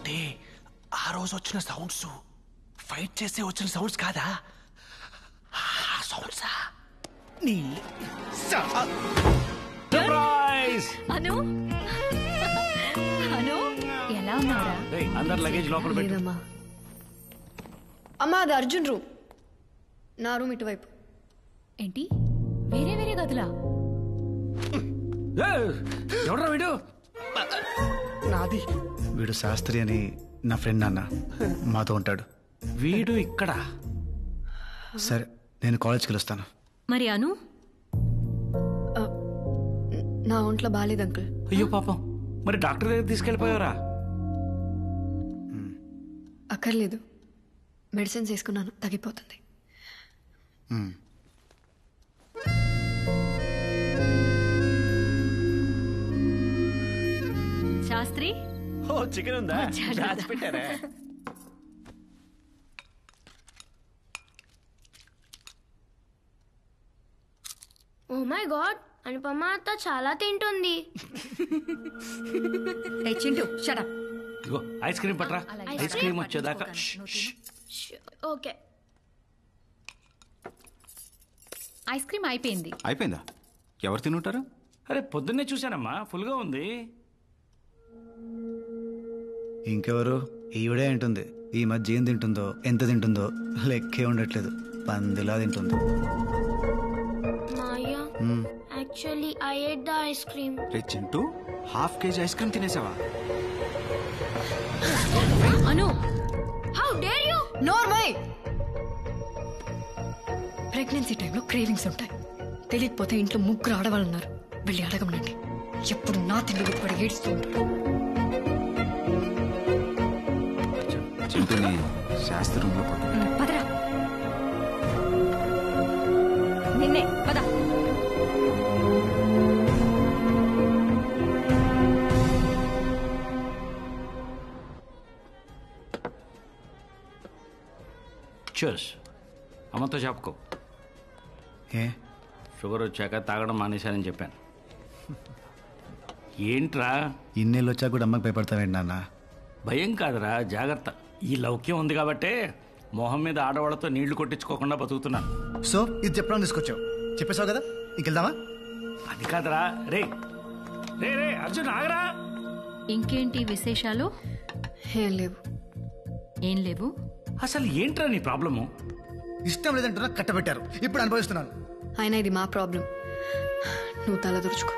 అంటే ఆ రోజు వచ్చిన సౌండ్స్ ఫైట్ చేసే వచ్చిన సౌండ్స్ కాదా? సౌండ్సా? నీ సర్ప్రైజ్! అను అను ఎలా ఉన్నారా? అందరు లగేజ్ లోపల పెట్టు. అమ్మా అది అర్జున్ రూమ్, నా రూమ్ ఇటువైపు. ఏంటి వేరే వేరే గదులా? ఎవడ్రా వీడు? నాది. వీడు శాస్త్రి అని నా ఫ్రెండ్ అన్న, మాతో ఉంటాడు. వీడు ఇక్కడ. సరే నేను కాలేజ్కి వెళ్ళొస్తాను. మరి అను? నా ఒంట్లో బాగాలేదు అంకుల్. అయ్యో పాపం, మరి డాక్టర్ దగ్గర తీసుకెళ్ళిపోయావరా? అక్కర్లేదు, మెడిసిన్స్ వేసుకున్నాను, తగ్గిపోతుంది. శాస్త్రి ఓ చికెన్ ఉందా? రాసి పెట్టారా? ఓ మై గాడ్, అనుపమ అత్త చాలా తింటుంది. Chintu shut up. ఇగో ఐస్ క్రీమ్ పట్రా. ఐస్ క్రీమ్ వచ్చేదాకా. ఓకే. ఐస్ క్రీమ్ అయిపోయింది. అయిపోయిందా? ఎవరు తినుంటారు? అరే పొద్దున్నే చూశానమ్మా, ఫుల్గా ఉంది. ఇంకెవరు? ఈవిడే ఉంటుంది. ఈ మధ్య ఏం తింటుందో, ఎంత తింటుందో లెక్కే ఉండట్లేదు. పందిలా తింటుంది. Maya, actually I ate the ice cream. రే చింటూ, ½ కేజీ ఐస్ క్రీమ్ తినేసావా? Anu, how dare you! నోర్మై! ప్రెగ్నెన్సీ టైంలో క్రేవింగ్స్ ఉంటాయి. తెలియకపోతే ఇంట్లో ముగ్గురు ఆడవాళ్ళు ఉన్నారు, వెళ్ళి అడగమనండి. ఎప్పుడు నా తిండి కూడా ఏడుస్తూ ఉంటాడు. చింటూని శాస్త్రంలో పట్టు. పదరా. నిన్నే పద. చూస్, అమ్మతో చెప్పుకో. ఏ షుగర్ వచ్చాక తాగడం మానేశానని చెప్పాను. ఏంట్రా ఇన్నేళ్ళు వచ్చాక కూడా అమ్మకి భయపడతావేంటి నాన్న? భయం కాదురా, జాగ్రత్త. ఈ లౌక్యం ఉంది కాబట్టే మొహం మీద ఆడవాళ్ళతో నీళ్లు కొట్టించుకోకుండా బతుకుతున్నాను. సో ఇది చెప్పడానికి తీసుకొచ్చావు, చెప్పేశావు కదా, ఇంకెళ్దామా? అది కాదురా. రే రే రే అర్జున్, ఆగరా. ఇంకేంటి విశేషాలు? ఏం లేవు. ఏం లేవు? అసలు ఏంట్రా నీ ప్రాబ్లము? ఇష్టం లేదంటున్నా, కట్టబెట్టారు, ఇప్పుడు అనుభవిస్తున్నాను. అయినా ఇది మా ప్రాబ్లం, నువ్వు తల దురుచుకో.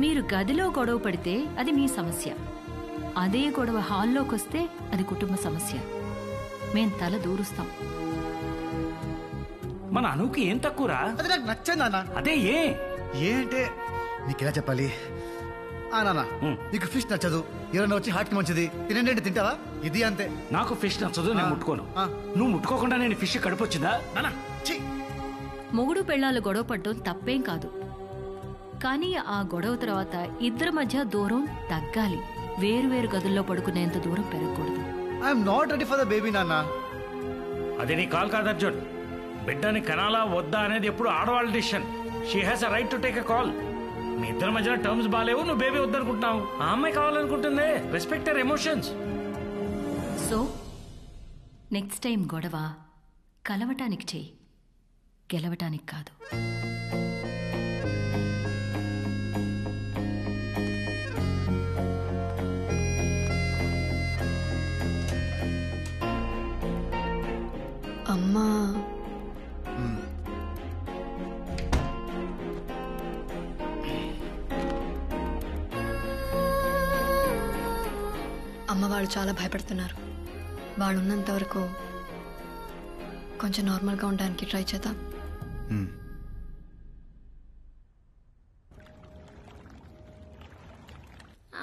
మీరు గదిలో గొడవ పడితే అది మీ సమస్య, అదే గొడవ హాల్లోకి వస్తే అది కుటుంబ సమస్య. మేం తల దూరుస్తాం. మన అనుకి ఏం తక్కువరా? అది నాకు నచ్చదు నాన్న. అదే ఏ అంటే నీకెలా చెప్పాలి? నాన్న, నీకు ఫిష్ నచ్చదు, ఎవరైనా వచ్చి హార్ట్కి మంచిది తినండి, తింటావా? ఇది అంతే. నాకు ఫిష్ నచ్చదు, నేను ముట్టుకోను. నువ్వు ముట్టుకోకుండా నేను ఫిష్ కడుపొచ్చిందా? మొగుడు పెళ్ళాలు గొడవ పడటం తప్పేం కాదు, కానీ ఆ గొడవ తర్వాత ఇద్దరి మధ్య దూరం తగ్గాలి. వేరువేరు గదుల్లో పడుకునేంత దూరం పెరగకూడదు. I'm not ready for the baby నాన్న. అది నీ కాల్ కాదు అర్జున్. బిడ్డని కనాలా వద్దా అనేది ఎప్పుడు ఆడవాళ్ళ decision. She has a right to take a call. మీ ఇద్దరి మధ్యన టర్మ్స్ బాలేవు, నువ్వు బేబీ వద్దనుకుంటున్నావు, ఆ అమ్మాయి కావాలనుకుంటుంది. Respect her emotions. So next time గొడవ కలవటానికి చెయ్యి, గెలవటానికి కాదు. అమ్మా, అమ్మ వాళ్ళు చాలా భయపడుతున్నారు. వాళ్ళు ఉన్నంత వరకు కొంచెం నార్మల్గా ఉండడానికి ట్రై చేద్దాం.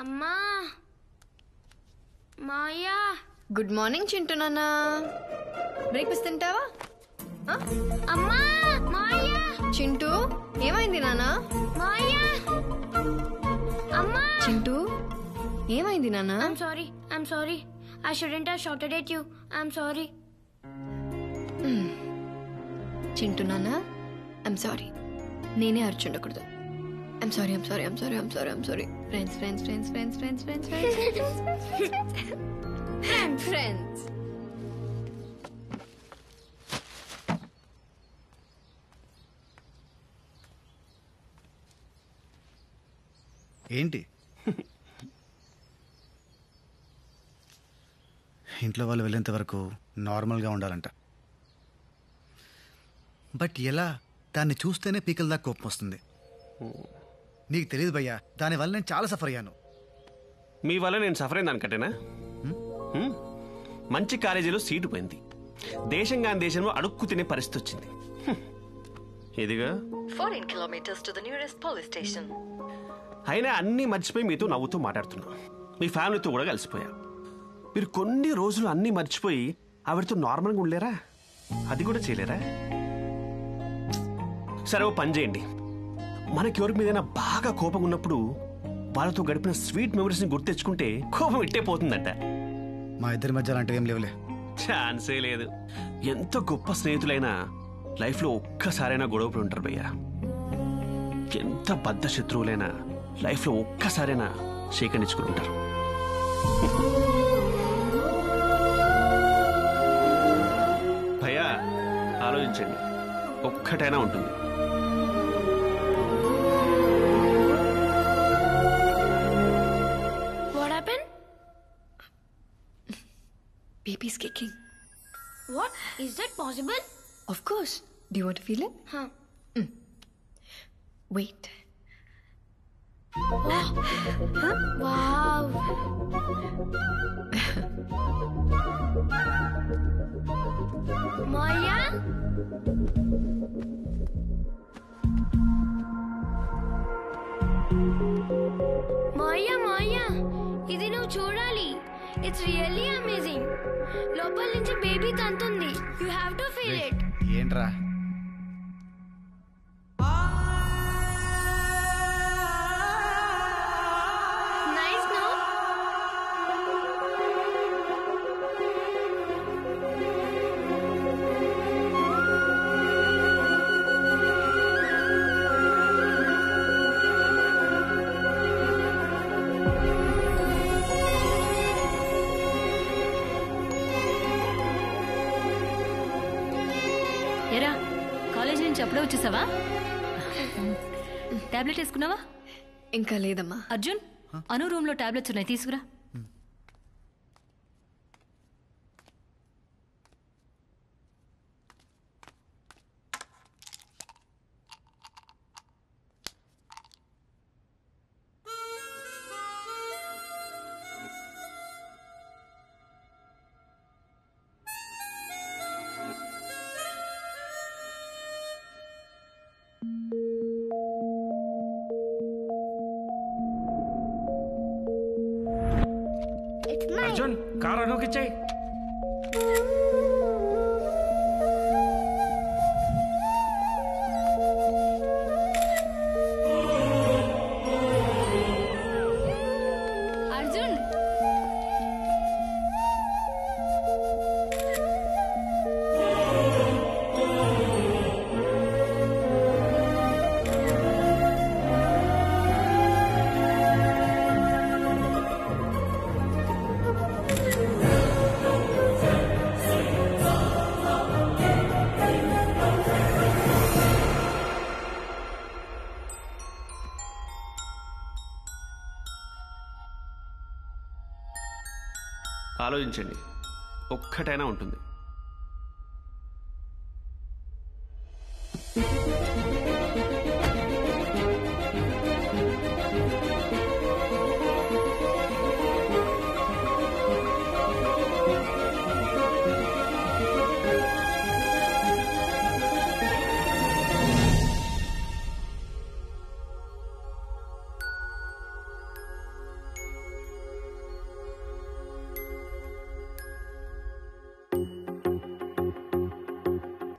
అమ్మా, మాయా. గుడ్ మార్నింగ్ చింటూ నాన్న. బ్రేక్ఫాస్ట్ తింటావా? అమ్మా, మాయా. చింటూ, ఏమైంది నాన్న? మాయా, అమ్మా. చింటూ, ఏమైంది నాన్న? I'm sorry. I shouldn't have shouted at you. I'm sorry. Chintu నాన్న, ఐమ్ సారీ. నేనే అర్చుండకూడదు. I'm sorry. Friends friends friends friends friends friends friends friends. ఏంటి ఇంట్లో వాళ్ళు వెళ్ళేంత వరకు నార్మల్గా ఉండాలంట. బట్ ఎలా? దాన్ని చూస్తేనే పీకల దాకా కోపం వస్తుంది. నీకు తెలియదు భయ్యా, దానివల్ల నేను చాలా సఫర్ అయ్యాను. మీ వల్ల నేను సఫర్ అయింది అనుకంటేనా? మంచి కాలేజీలో సీటు పోయింది, దేశం కాని దేశంలో అడుక్కు తినే పరిస్థితి వచ్చింది. ఇదిగా 14 kilometers to the nearest police station. అయినా అన్నీ మర్చిపోయి మీతో నవ్వుతూ మాట్లాడుతున్నా. మీ ఫ్యామిలీతో కూడా కలిసిపోయా. మీరు కొన్ని రోజులు అన్నీ మర్చిపోయి ఆవిడతో నార్మల్గా ఉండలేరా? అది కూడా చేయలేరా? సరే ఓ పని చేయండి, మనకి ఎవరికి మీదైనా బాగా కోపం ఉన్నప్పుడు వాళ్ళతో గడిపిన స్వీట్ మెమరీస్ని గుర్తు తెచ్చుకుంటే కోపం ఇట్టే పోతుందంట. మా ఇద్దరి మధ్య అలాంటివి ఏం లేవులే. ఛాన్సే లేదు. ఎంత గొప్ప స్నేహితులైనా లైఫ్లో ఒక్కసారైనా గొడవపడి ఉంటారు భయ్యా. ఎంత బద్ద శత్రువులైనా లైఫ్లో ఒక్కసారైనా షేకనిచ్చుకుని ఉంటారు. భయ్యా ఆలోచించండి, ఒక్కటైనా ఉంటుంది. What happened? Baby's kicking. What? Is that possible? Of course. Do you want to feel it? Huh. Wait. Wow. Maya? Maya, ఇది నువ్వు చూడాలి. It's really amazing. లోపల నుంచి బేబీ తంతుంది. You have to feel it. ఏంట్రా? Nice, no? ఎరా, college నుంచి అప్పుడే వచ్చేసావా? టాబ్లెట్ వేసుకున్నావా? ఇంకా లేదమ్మా. అర్జున్, అను రూమ్ లో టాబ్లెట్స్ ఉన్నాయి, తీసుకురా. అర్జున్, కార్ అనుకిచ్చాయి. అర్జున్, ఆలోచించండి, ఒక్కటైనా ఉంటుంది.